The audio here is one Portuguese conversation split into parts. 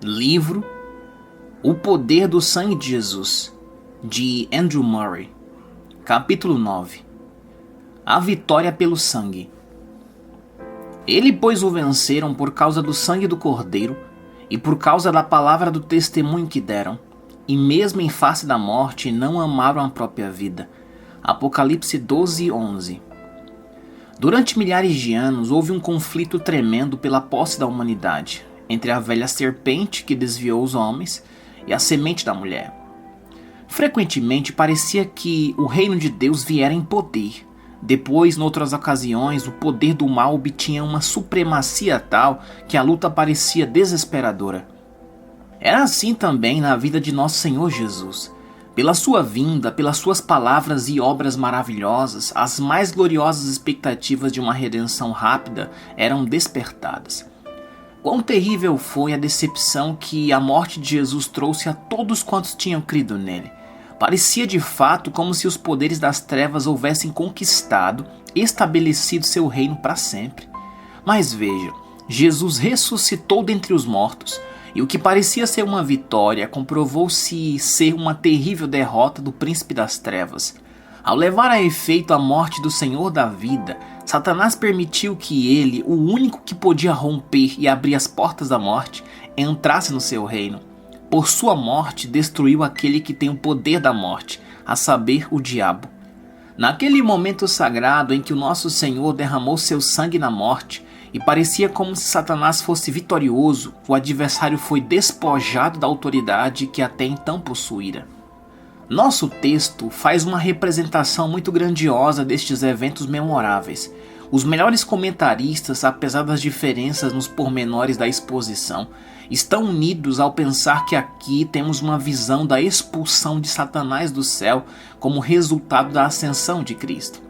Livro O Poder do Sangue de Jesus, de Andrew Murray. Capítulo 9. A vitória pelo sangue. Ele, pois, o venceram por causa do sangue do Cordeiro e por causa da palavra do testemunho que deram, e mesmo em face da morte não amaram a própria vida. Apocalipse 12:11. Durante milhares de anos houve um conflito tremendo pela posse da humanidade, entre a velha serpente que desviou os homens e a semente da mulher. Frequentemente parecia que o reino de Deus viera em poder. Depois, noutras ocasiões, o poder do mal obtinha uma supremacia tal que a luta parecia desesperadora. Era assim também na vida de nosso Senhor Jesus. Pela sua vinda, pelas suas palavras e obras maravilhosas, as mais gloriosas expectativas de uma redenção rápida eram despertadas. Quão terrível foi a decepção que a morte de Jesus trouxe a todos quantos tinham crido nele. Parecia de fato como se os poderes das trevas houvessem conquistado e estabelecido seu reino para sempre. Mas veja, Jesus ressuscitou dentre os mortos, e o que parecia ser uma vitória comprovou-se ser uma terrível derrota do príncipe das trevas. Ao levar a efeito a morte do Senhor da vida, Satanás permitiu que ele, o único que podia romper e abrir as portas da morte, entrasse no seu reino. Por sua morte, destruiu aquele que tem o poder da morte, a saber, o diabo. Naquele momento sagrado em que o nosso Senhor derramou seu sangue na morte, e parecia como se Satanás fosse vitorioso, o adversário foi despojado da autoridade que até então possuíra. Nosso texto faz uma representação muito grandiosa destes eventos memoráveis. Os melhores comentaristas, apesar das diferenças nos pormenores da exposição, estão unidos ao pensar que aqui temos uma visão da expulsão de Satanás do céu como resultado da ascensão de Cristo.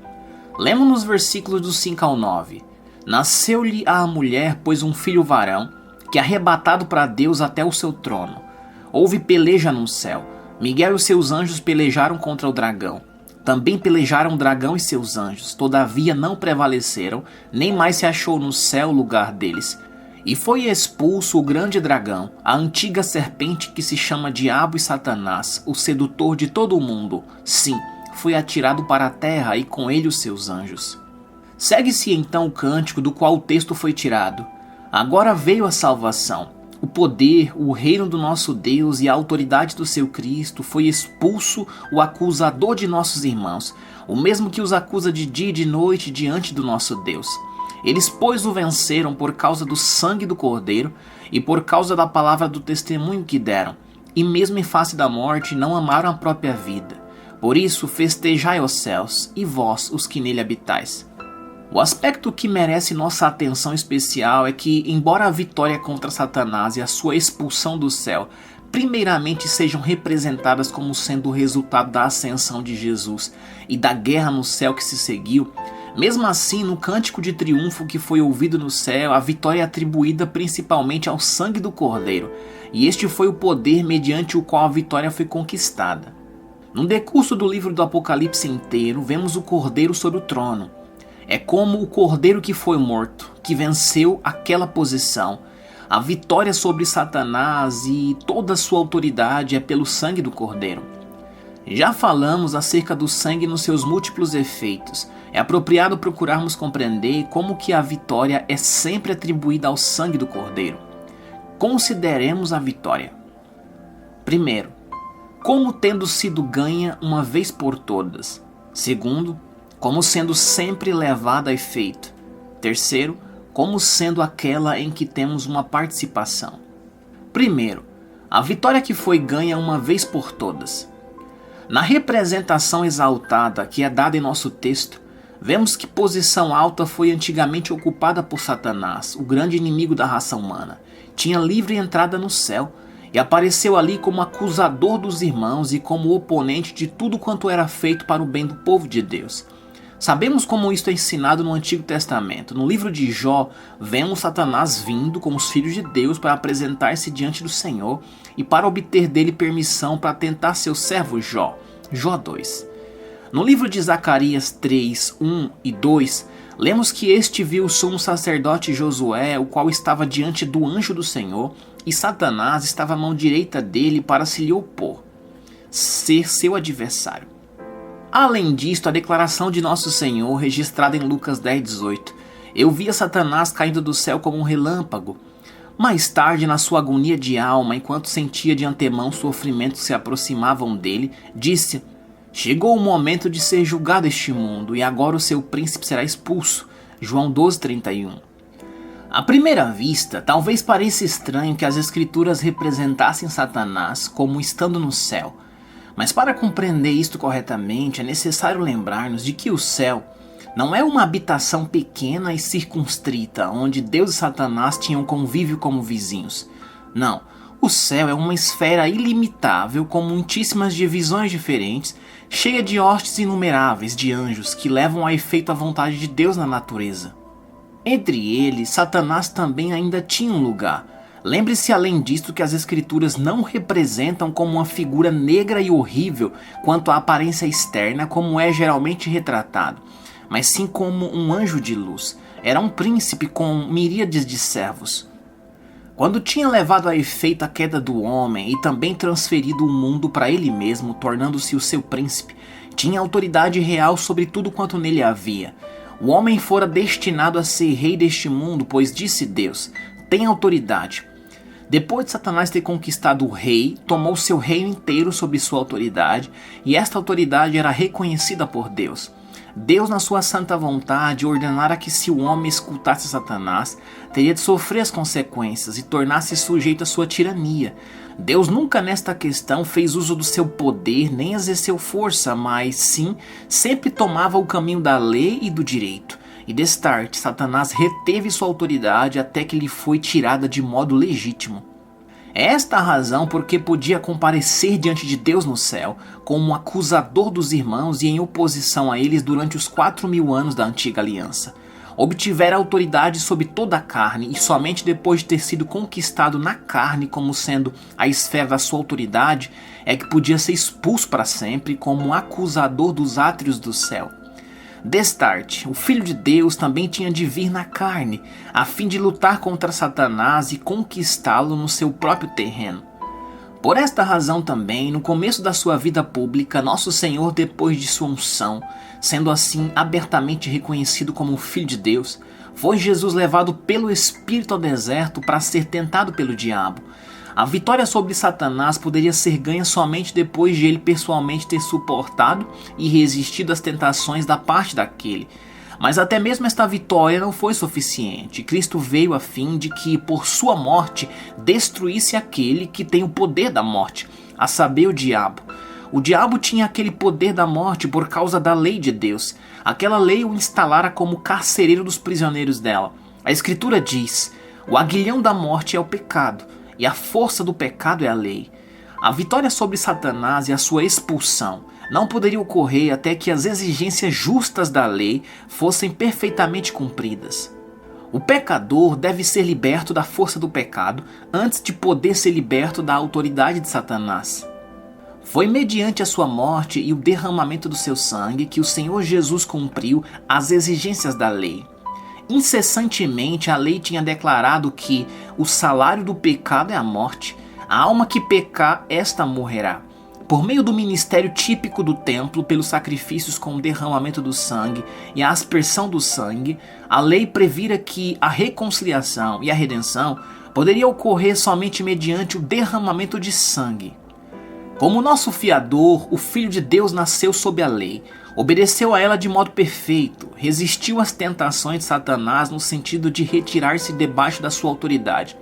Lemos nos versículos do 5 ao 9. Nasceu-lhe à mulher, pois, um filho varão, que arrebatado para Deus até o seu trono. Houve peleja no céu. Miguel e os seus anjos pelejaram contra o dragão. Também pelejaram o dragão e seus anjos, todavia não prevaleceram, nem mais se achou no céu o lugar deles. E foi expulso o grande dragão, a antiga serpente que se chama Diabo e Satanás, o sedutor de todo o mundo. Sim, foi atirado para a terra e com ele os seus anjos. Segue-se então o cântico do qual o texto foi tirado. Agora veio a salvação. O poder, o reino do nosso Deus e a autoridade do seu Cristo. Foi expulso o acusador de nossos irmãos, o mesmo que os acusa de dia e de noite diante do nosso Deus. Eles, pois, o venceram por causa do sangue do Cordeiro e por causa da palavra do testemunho que deram, e mesmo em face da morte não amaram a própria vida. Por isso festejai os céus, e vós, os que nele habitais. O aspecto que merece nossa atenção especial é que, embora a vitória contra Satanás e a sua expulsão do céu primeiramente sejam representadas como sendo o resultado da ascensão de Jesus e da guerra no céu que se seguiu, mesmo assim, no cântico de triunfo que foi ouvido no céu, a vitória é atribuída principalmente ao sangue do Cordeiro, e este foi o poder mediante o qual a vitória foi conquistada. No decurso do livro do Apocalipse inteiro, vemos o Cordeiro sobre o trono. É como o Cordeiro que foi morto, que venceu aquela posição. A vitória sobre Satanás e toda a sua autoridade é pelo sangue do Cordeiro. Já falamos acerca do sangue nos seus múltiplos efeitos. É apropriado procurarmos compreender como que a vitória é sempre atribuída ao sangue do Cordeiro. Consideremos a vitória. Primeiro, como tendo sido ganha uma vez por todas. Segundo, como sendo sempre levada a efeito. Terceiro, como sendo aquela em que temos uma participação. Primeiro, a vitória que foi ganha uma vez por todas. Na representação exaltada que é dada em nosso texto, vemos que posição alta foi antigamente ocupada por Satanás, o grande inimigo da raça humana. Tinha livre entrada no céu e apareceu ali como acusador dos irmãos e como oponente de tudo quanto era feito para o bem do povo de Deus. Sabemos como isto é ensinado no Antigo Testamento. No livro de Jó, vemos Satanás vindo como os filhos de Deus para apresentar-se diante do Senhor e para obter dele permissão para tentar seu servo Jó. Jó 2. No livro de Zacarias 3, 1 e 2, Lemos que este viu o sumo sacerdote Josué, o qual estava diante do anjo do Senhor, e Satanás estava à mão direita dele para se lhe opor, ser seu adversário. Além disto, a declaração de nosso Senhor, registrada em Lucas 10:18, eu via Satanás caindo do céu como um relâmpago. Mais tarde, na sua agonia de alma, enquanto sentia de antemão sofrimentos que se aproximavam dele, disse: chegou o momento de ser julgado este mundo, e agora o seu príncipe será expulso. João 12:31. À primeira vista, talvez pareça estranho que as escrituras representassem Satanás como estando no céu. Mas para compreender isto corretamente, é necessário lembrar-nos de que o céu não é uma habitação pequena e circunstrita, onde Deus e Satanás tinham convívio como vizinhos. Não, o céu é uma esfera ilimitável com muitíssimas divisões diferentes, cheia de hostes inumeráveis de anjos que levam a efeito a vontade de Deus na natureza. Entre eles, Satanás também ainda tinha um lugar. Lembre-se além disto que as escrituras não representam como uma figura negra e horrível quanto à aparência externa como é geralmente retratado, mas sim como um anjo de luz. Era um príncipe com miríades de servos. Quando tinha levado a efeito a queda do homem e também transferido o mundo para ele mesmo, tornando-se o seu príncipe, tinha autoridade real sobre tudo quanto nele havia. O homem fora destinado a ser rei deste mundo, pois disse Deus: tem autoridade. Depois de Satanás ter conquistado o rei, tomou seu reino inteiro sob sua autoridade, e esta autoridade era reconhecida por Deus. Deus, na sua santa vontade, ordenara que se o homem escutasse Satanás, teria de sofrer as consequências e tornar-se sujeito à sua tirania. Deus nunca nesta questão fez uso do seu poder nem exerceu força, mas sim, sempre tomava o caminho da lei e do direito. E destarte, Satanás reteve sua autoridade até que lhe foi tirada de modo legítimo. É esta a razão porque podia comparecer diante de Deus no céu como um acusador dos irmãos e em oposição a eles durante os 4.000 anos da antiga aliança. Obtivera autoridade sobre toda a carne e somente depois de ter sido conquistado na carne como sendo a esfera da sua autoridade é que podia ser expulso para sempre como um acusador dos átrios do céu. Destarte, o Filho de Deus também tinha de vir na carne, a fim de lutar contra Satanás e conquistá-lo no seu próprio terreno. Por esta razão também, no começo da sua vida pública, nosso Senhor, depois de sua unção, sendo assim abertamente reconhecido como o Filho de Deus, foi Jesus levado pelo Espírito ao deserto para ser tentado pelo diabo. A vitória sobre Satanás poderia ser ganha somente depois de ele pessoalmente ter suportado e resistido às tentações da parte daquele. Mas até mesmo esta vitória não foi suficiente. Cristo veio a fim de que, por sua morte, destruísse aquele que tem o poder da morte, a saber, o diabo. O diabo tinha aquele poder da morte por causa da lei de Deus. Aquela lei o instalara como carcereiro dos prisioneiros dela. A Escritura diz: o aguilhão da morte é o pecado, e a força do pecado é a lei. A vitória sobre Satanás e a sua expulsão não poderia ocorrer até que as exigências justas da lei fossem perfeitamente cumpridas. O pecador deve ser liberto da força do pecado antes de poder ser liberto da autoridade de Satanás. Foi mediante a sua morte e o derramamento do seu sangue que o Senhor Jesus cumpriu as exigências da lei. Incessantemente a lei tinha declarado que o salário do pecado é a morte. A alma que pecar, esta morrerá. Por meio do ministério típico do templo, pelos sacrifícios com o derramamento do sangue e a aspersão do sangue, a lei previra que a reconciliação e a redenção poderia ocorrer somente mediante o derramamento de sangue. Como nosso fiador, o Filho de Deus nasceu sob a lei, obedeceu a ela de modo perfeito, resistiu às tentações de Satanás no sentido de retirar-se debaixo da sua autoridade.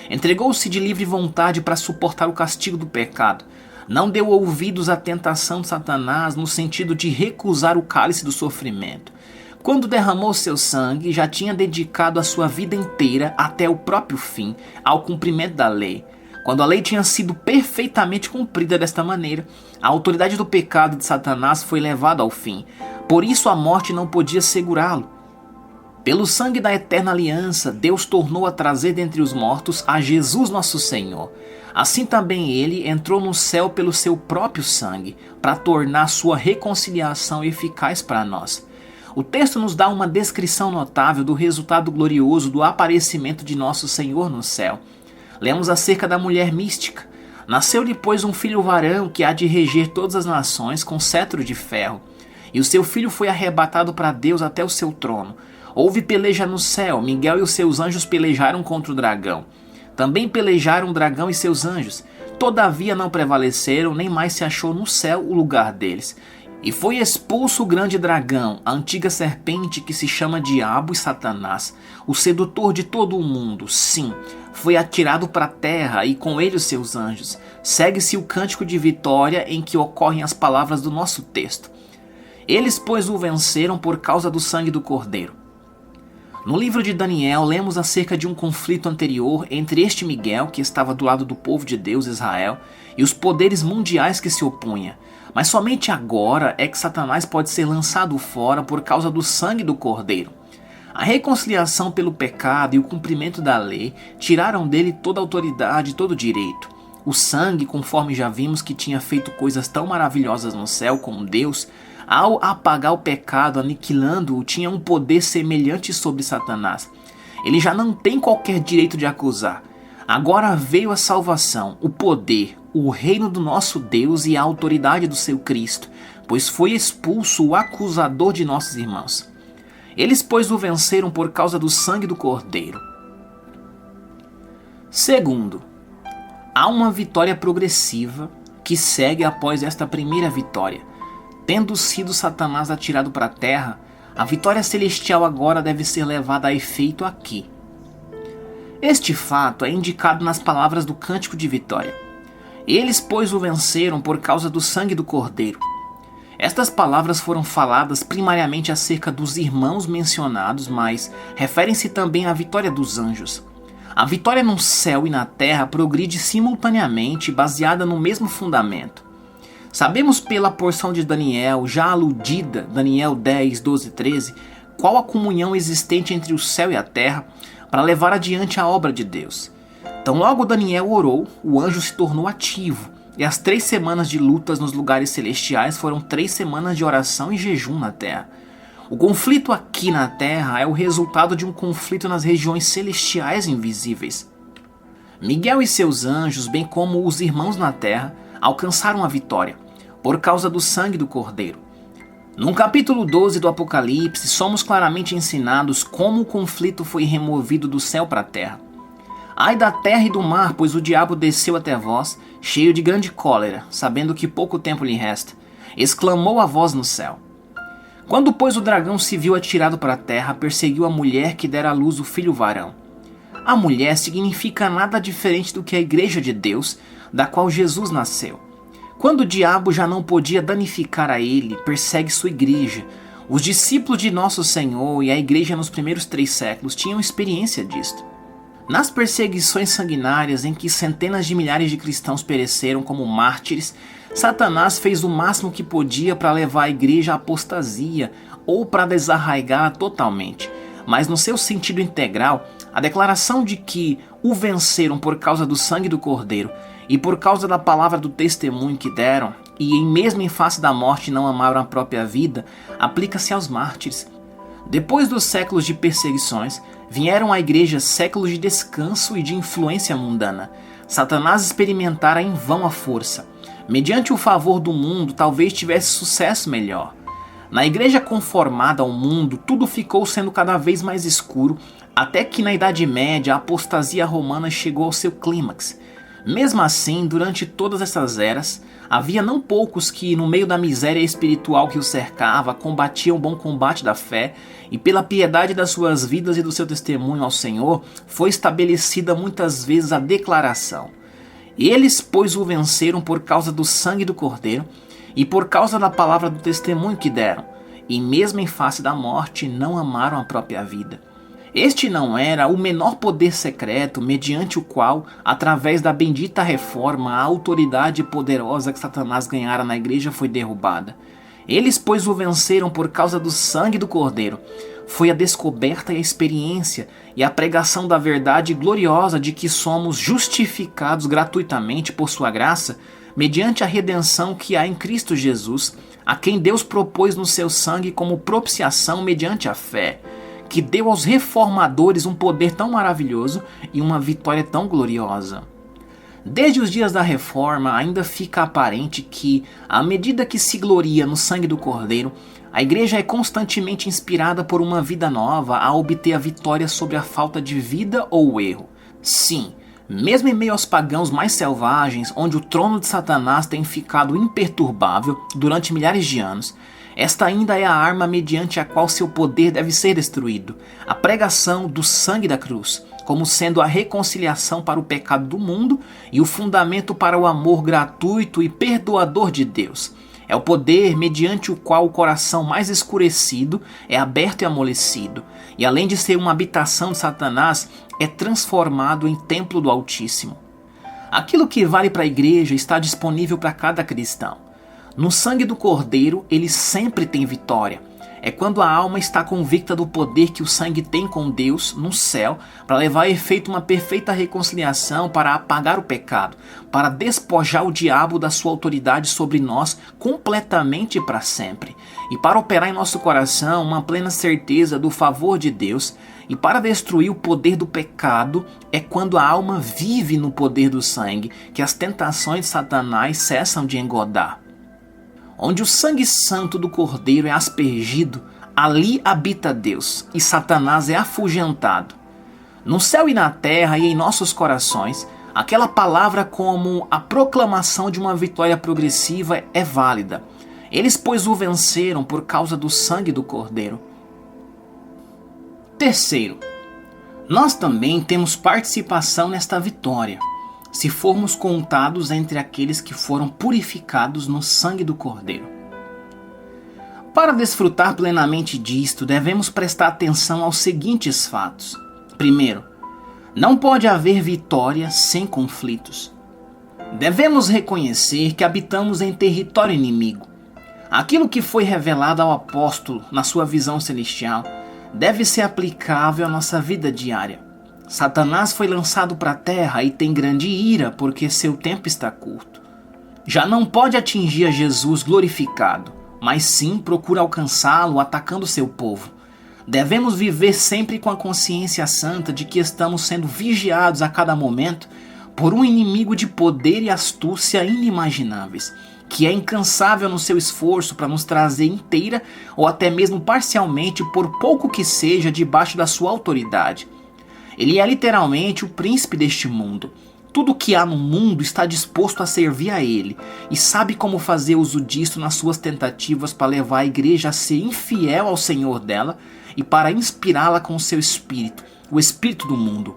Entregou-se de livre vontade para suportar o castigo do pecado. Não deu ouvidos à tentação de Satanás no sentido de recusar o cálice do sofrimento. Quando derramou seu sangue, já tinha dedicado a sua vida inteira até o próprio fim ao cumprimento da lei. Quando a lei tinha sido perfeitamente cumprida desta maneira, a autoridade do pecado de Satanás foi levada ao fim. Por isso a morte não podia segurá-lo. Pelo sangue da eterna aliança, Deus tornou a trazer dentre os mortos a Jesus nosso Senhor. Assim também ele entrou no céu pelo seu próprio sangue, para tornar sua reconciliação eficaz para nós. O texto nos dá uma descrição notável do resultado glorioso do aparecimento de nosso Senhor no céu. Lemos acerca da mulher mística. Nasceu-lhe, pois, um filho varão que há de reger todas as nações com cetro de ferro. E o seu filho foi arrebatado para Deus até o seu trono. Houve peleja no céu, Miguel e os seus anjos pelejaram contra o dragão. Também pelejaram o dragão e seus anjos. Todavia não prevaleceram, nem mais se achou no céu o lugar deles. E foi expulso o grande dragão, a antiga serpente que se chama Diabo e Satanás, o sedutor de todo o mundo. Sim, foi atirado para a terra e com ele os seus anjos. Segue-se o cântico de vitória em que ocorrem as palavras do nosso texto. Eles, pois, o venceram por causa do sangue do Cordeiro. No livro de Daniel, lemos acerca de um conflito anterior entre este Miguel, que estava do lado do povo de Deus, Israel, e os poderes mundiais que se opunham. Mas somente agora é que Satanás pode ser lançado fora por causa do sangue do Cordeiro. A reconciliação pelo pecado e o cumprimento da lei tiraram dele toda a autoridade e todo o direito. O sangue, conforme já vimos que tinha feito coisas tão maravilhosas no céu com Deus, ao apagar o pecado, aniquilando-o, tinha um poder semelhante sobre Satanás. Ele já não tem qualquer direito de acusar. Agora veio a salvação, o poder, o reino do nosso Deus e a autoridade do seu Cristo, pois foi expulso o acusador de nossos irmãos. Eles, pois, o venceram por causa do sangue do Cordeiro. Segundo, há uma vitória progressiva que segue após esta primeira vitória. Tendo sido Satanás atirado para a terra, a vitória celestial agora deve ser levada a efeito aqui. Este fato é indicado nas palavras do cântico de vitória. Eles, pois, o venceram por causa do sangue do Cordeiro. Estas palavras foram faladas primariamente acerca dos irmãos mencionados, mas referem-se também à vitória dos anjos. A vitória no céu e na terra progride simultaneamente, baseada no mesmo fundamento. Sabemos pela porção de Daniel, já aludida, Daniel 10, 12 e 13, qual a comunhão existente entre o céu e a terra para levar adiante a obra de Deus. Então logo Daniel orou, o anjo se tornou ativo, e as 3 semanas de lutas nos lugares celestiais foram 3 semanas de oração e jejum na terra. O conflito aqui na terra é o resultado de um conflito nas regiões celestiais invisíveis. Miguel e seus anjos, bem como os irmãos na terra, alcançaram a vitória por causa do sangue do Cordeiro. No capítulo 12 do Apocalipse, somos claramente ensinados como o conflito foi removido do céu para a terra. Ai da terra e do mar, pois o diabo desceu até vós, cheio de grande cólera, sabendo que pouco tempo lhe resta. Exclamou a voz no céu. Quando, pois, o dragão se viu atirado para a terra, perseguiu a mulher que dera à luz o filho varão. A mulher significa nada diferente do que a igreja de Deus, da qual Jesus nasceu. Quando o diabo já não podia danificar a ele, persegue sua igreja. Os discípulos de nosso Senhor e a igreja nos primeiros 3 séculos tinham experiência disto. Nas perseguições sanguinárias em que centenas de milhares de cristãos pereceram como mártires, Satanás fez o máximo que podia para levar a igreja à apostasia ou para desarraigá-la totalmente. Mas no seu sentido integral, a declaração de que o venceram por causa do sangue do Cordeiro e por causa da palavra do testemunho que deram, e mesmo em face da morte não amaram a própria vida, aplica-se aos mártires. Depois dos séculos de perseguições, vieram à igreja séculos de descanso e de influência mundana. Satanás experimentara em vão a força. Mediante o favor do mundo, talvez tivesse sucesso melhor. Na igreja conformada ao mundo, tudo ficou sendo cada vez mais escuro, até que na Idade Média a apostasia romana chegou ao seu clímax. Mesmo assim, durante todas essas eras, havia não poucos que, no meio da miséria espiritual que os cercava, combatiam o bom combate da fé, e pela piedade das suas vidas e do seu testemunho ao Senhor, foi estabelecida muitas vezes a declaração: eles, pois, o venceram por causa do sangue do Cordeiro, e por causa da palavra do testemunho que deram, e mesmo em face da morte, não amaram a própria vida. Este não era o menor poder secreto mediante o qual, através da bendita reforma, a autoridade poderosa que Satanás ganhara na igreja foi derrubada. Eles, pois, o venceram por causa do sangue do Cordeiro. Foi a descoberta e a experiência e a pregação da verdade gloriosa de que somos justificados gratuitamente por sua graça, mediante a redenção que há em Cristo Jesus, a quem Deus propôs no seu sangue como propiciação mediante a fé, que deu aos reformadores um poder tão maravilhoso e uma vitória tão gloriosa. Desde os dias da Reforma, ainda fica aparente que, à medida que se gloria no sangue do Cordeiro, a Igreja é constantemente inspirada por uma vida nova a obter a vitória sobre a falta de vida ou o erro. Sim, mesmo em meio aos pagãos mais selvagens, onde o trono de Satanás tem ficado imperturbável durante milhares de anos, esta ainda é a arma mediante a qual seu poder deve ser destruído, a pregação do sangue da cruz, como sendo a reconciliação para o pecado do mundo e o fundamento para o amor gratuito e perdoador de Deus. É o poder mediante o qual o coração mais escurecido é aberto e amolecido, e além de ser uma habitação de Satanás, é transformado em templo do Altíssimo. Aquilo que vale para a igreja está disponível para cada cristão. No sangue do Cordeiro, ele sempre tem vitória. É quando a alma está convicta do poder que o sangue tem com Deus no céu para levar a efeito uma perfeita reconciliação, para apagar o pecado, para despojar o diabo da sua autoridade sobre nós completamente e para sempre, e para operar em nosso coração uma plena certeza do favor de Deus, e para destruir o poder do pecado é quando a alma vive no poder do sangue que as tentações de Satanás cessam de engodar. Onde o sangue santo do Cordeiro é aspergido, ali habita Deus, e Satanás é afugentado. No céu e na terra e em nossos corações, aquela palavra como a proclamação de uma vitória progressiva é válida. Eles, pois, o venceram por causa do sangue do Cordeiro. Terceiro, nós também temos participação nesta vitória, se formos contados entre aqueles que foram purificados no sangue do Cordeiro. Para desfrutar plenamente disto, devemos prestar atenção aos seguintes fatos. Primeiro, não pode haver vitória sem conflitos. Devemos reconhecer que habitamos em território inimigo. Aquilo que foi revelado ao apóstolo na sua visão celestial deve ser aplicável à nossa vida diária. Satanás foi lançado para a terra e tem grande ira porque seu tempo está curto. Já não pode atingir a Jesus glorificado, mas sim procura alcançá-lo atacando seu povo. Devemos viver sempre com a consciência santa de que estamos sendo vigiados a cada momento por um inimigo de poder e astúcia inimagináveis, que é incansável no seu esforço para nos trazer inteira ou até mesmo parcialmente, por pouco que seja, debaixo da sua autoridade. Ele é literalmente o príncipe deste mundo. Tudo o que há no mundo está disposto a servir a ele e sabe como fazer uso disso nas suas tentativas para levar a igreja a ser infiel ao Senhor dela e para inspirá-la com o seu espírito, o espírito do mundo.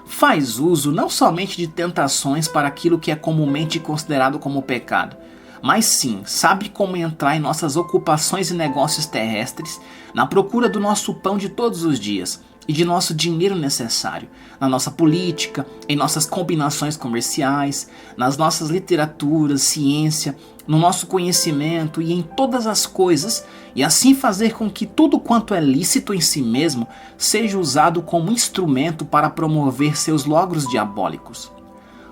Faz uso não somente de tentações para aquilo que é comumente considerado como pecado, mas sim sabe como entrar em nossas ocupações e negócios terrestres na procura do nosso pão de todos os dias e de nosso dinheiro necessário, na nossa política, em nossas combinações comerciais, nas nossas literaturas, ciência, no nosso conhecimento e em todas as coisas, e assim fazer com que tudo quanto é lícito em si mesmo seja usado como instrumento para promover seus logros diabólicos.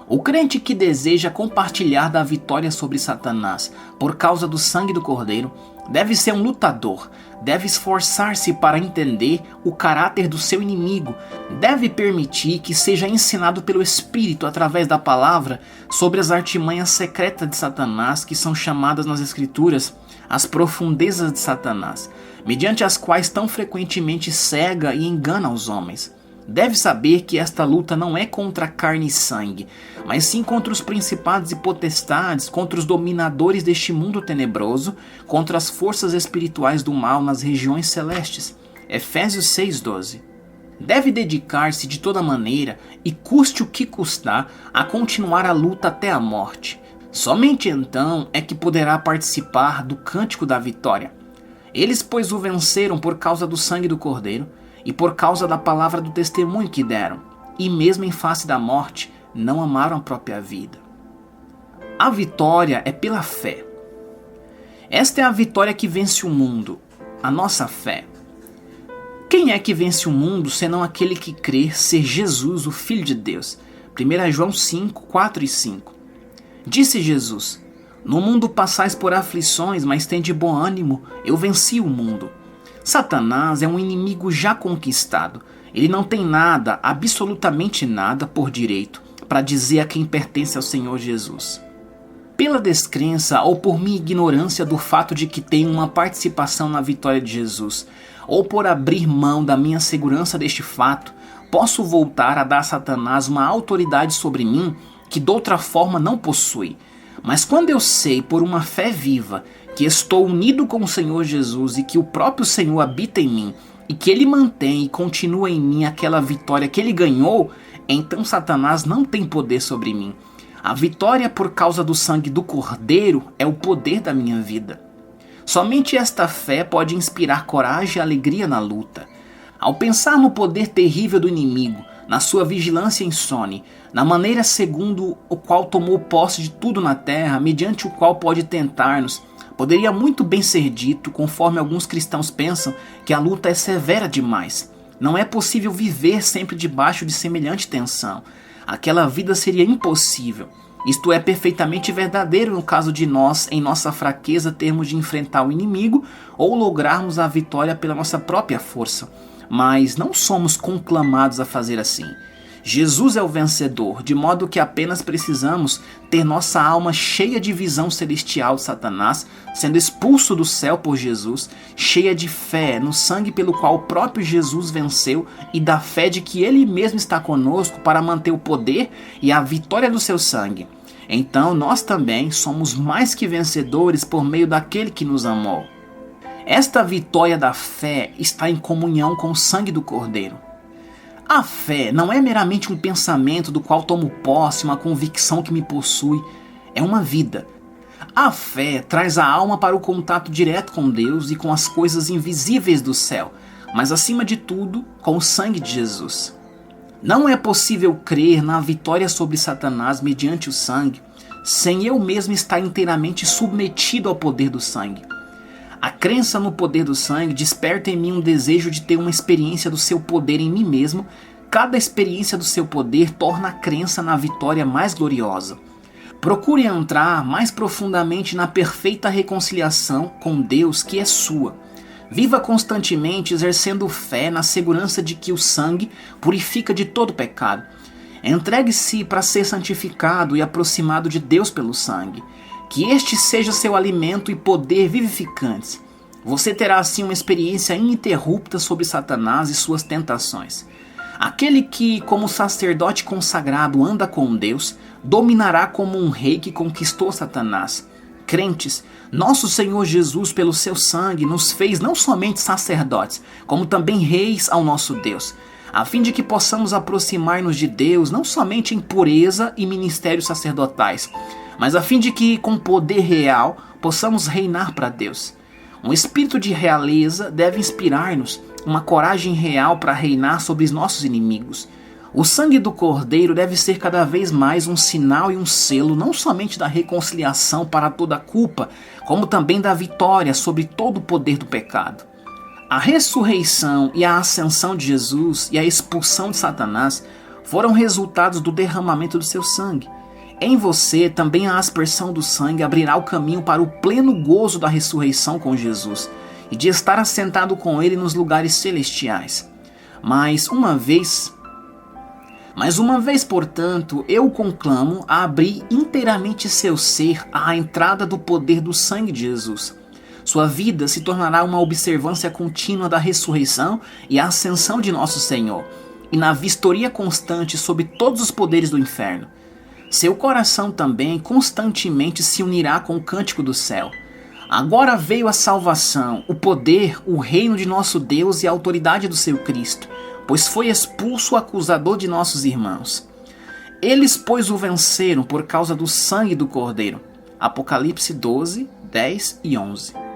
O crente que deseja compartilhar da vitória sobre Satanás por causa do sangue do Cordeiro deve ser um lutador, deve esforçar-se para entender o caráter do seu inimigo, deve permitir que seja ensinado pelo Espírito através da palavra sobre as artimanhas secretas de Satanás, que são chamadas nas Escrituras as profundezas de Satanás, mediante as quais tão frequentemente cega e engana os homens. Deve saber que esta luta não é contra carne e sangue, mas sim contra os principados e potestades, contra os dominadores deste mundo tenebroso, contra as forças espirituais do mal nas regiões celestes. Efésios 6:12. Deve dedicar-se de toda maneira, e custe o que custar, a continuar a luta até a morte. Somente então é que poderá participar do cântico da vitória. Eles, pois, o venceram por causa do sangue do Cordeiro, e por causa da palavra do testemunho que deram, e mesmo em face da morte, não amaram a própria vida. A vitória é pela fé. Esta é a vitória que vence o mundo, a nossa fé. Quem é que vence o mundo, senão aquele que crê ser Jesus, o Filho de Deus? 1 João 5, 4 e 5. Disse Jesus: No mundo passais por aflições, mas tende bom ânimo, eu venci o mundo. Satanás é um inimigo já conquistado. Ele não tem nada, absolutamente nada, por direito, para dizer a quem pertence ao Senhor Jesus. Pela descrença ou por minha ignorância do fato de que tenho uma participação na vitória de Jesus, ou por abrir mão da minha segurança deste fato, posso voltar a dar a Satanás uma autoridade sobre mim que de outra forma não possui. Mas quando eu sei por uma fé viva que estou unido com o Senhor Jesus e que o próprio Senhor habita em mim e que Ele mantém e continua em mim aquela vitória que Ele ganhou, então Satanás não tem poder sobre mim. A vitória por causa do sangue do Cordeiro é o poder da minha vida. Somente esta fé pode inspirar coragem e alegria na luta. Ao pensar no poder terrível do inimigo, na sua vigilância insone, na maneira segundo o qual tomou posse de tudo na terra, mediante o qual pode tentar-nos, poderia muito bem ser dito, conforme alguns cristãos pensam, que a luta é severa demais. Não é possível viver sempre debaixo de semelhante tensão. Aquela vida seria impossível. Isto é perfeitamente verdadeiro no caso de nós, em nossa fraqueza, termos de enfrentar o inimigo ou lograrmos a vitória pela nossa própria força. Mas não somos conclamados a fazer assim. Jesus é o vencedor, de modo que apenas precisamos ter nossa alma cheia de visão celestial de Satanás, sendo expulso do céu por Jesus, cheia de fé no sangue pelo qual o próprio Jesus venceu e da fé de que Ele mesmo está conosco para manter o poder e a vitória do seu sangue. Então nós também somos mais que vencedores por meio daquele que nos amou. Esta vitória da fé está em comunhão com o sangue do Cordeiro. A fé não é meramente um pensamento do qual tomo posse, uma convicção que me possui. É uma vida. A fé traz a alma para o contato direto com Deus e com as coisas invisíveis do céu, mas acima de tudo, com o sangue de Jesus. Não é possível crer na vitória sobre Satanás mediante o sangue, sem eu mesmo estar inteiramente submetido ao poder do sangue. A crença no poder do sangue desperta em mim um desejo de ter uma experiência do seu poder em mim mesmo. Cada experiência do seu poder torna a crença na vitória mais gloriosa. Procure entrar mais profundamente na perfeita reconciliação com Deus que é sua. Viva constantemente exercendo fé na segurança de que o sangue purifica de todo pecado. Entregue-se para ser santificado e aproximado de Deus pelo sangue. Que este seja seu alimento e poder vivificantes. Você terá assim uma experiência ininterrupta sobre Satanás e suas tentações. Aquele que, como sacerdote consagrado, anda com Deus, dominará como um rei que conquistou Satanás. Crentes, nosso Senhor Jesus, pelo seu sangue, nos fez não somente sacerdotes, como também reis ao nosso Deus, a fim de que possamos aproximar-nos de Deus não somente em pureza e ministérios sacerdotais, mas a fim de que, com poder real, possamos reinar para Deus. Um espírito de realeza deve inspirar-nos uma coragem real para reinar sobre os nossos inimigos. O sangue do Cordeiro deve ser cada vez mais um sinal e um selo, não somente da reconciliação para toda a culpa, como também da vitória sobre todo o poder do pecado. A ressurreição e a ascensão de Jesus e a expulsão de Satanás foram resultados do derramamento do seu sangue. Em você também a aspersão do sangue abrirá o caminho para o pleno gozo da ressurreição com Jesus e de estar assentado com Ele nos lugares celestiais. Mas uma vez, portanto, eu o conclamo a abrir inteiramente seu ser à entrada do poder do sangue de Jesus. Sua vida se tornará uma observância contínua da ressurreição e a ascensão de nosso Senhor, e na vistoria constante sobre todos os poderes do inferno. Seu coração também constantemente se unirá com o cântico do céu. Agora veio a salvação, o poder, o reino de nosso Deus e a autoridade do seu Cristo, pois foi expulso o acusador de nossos irmãos. Eles, pois, o venceram por causa do sangue do Cordeiro. Apocalipse 12, 10 e 11.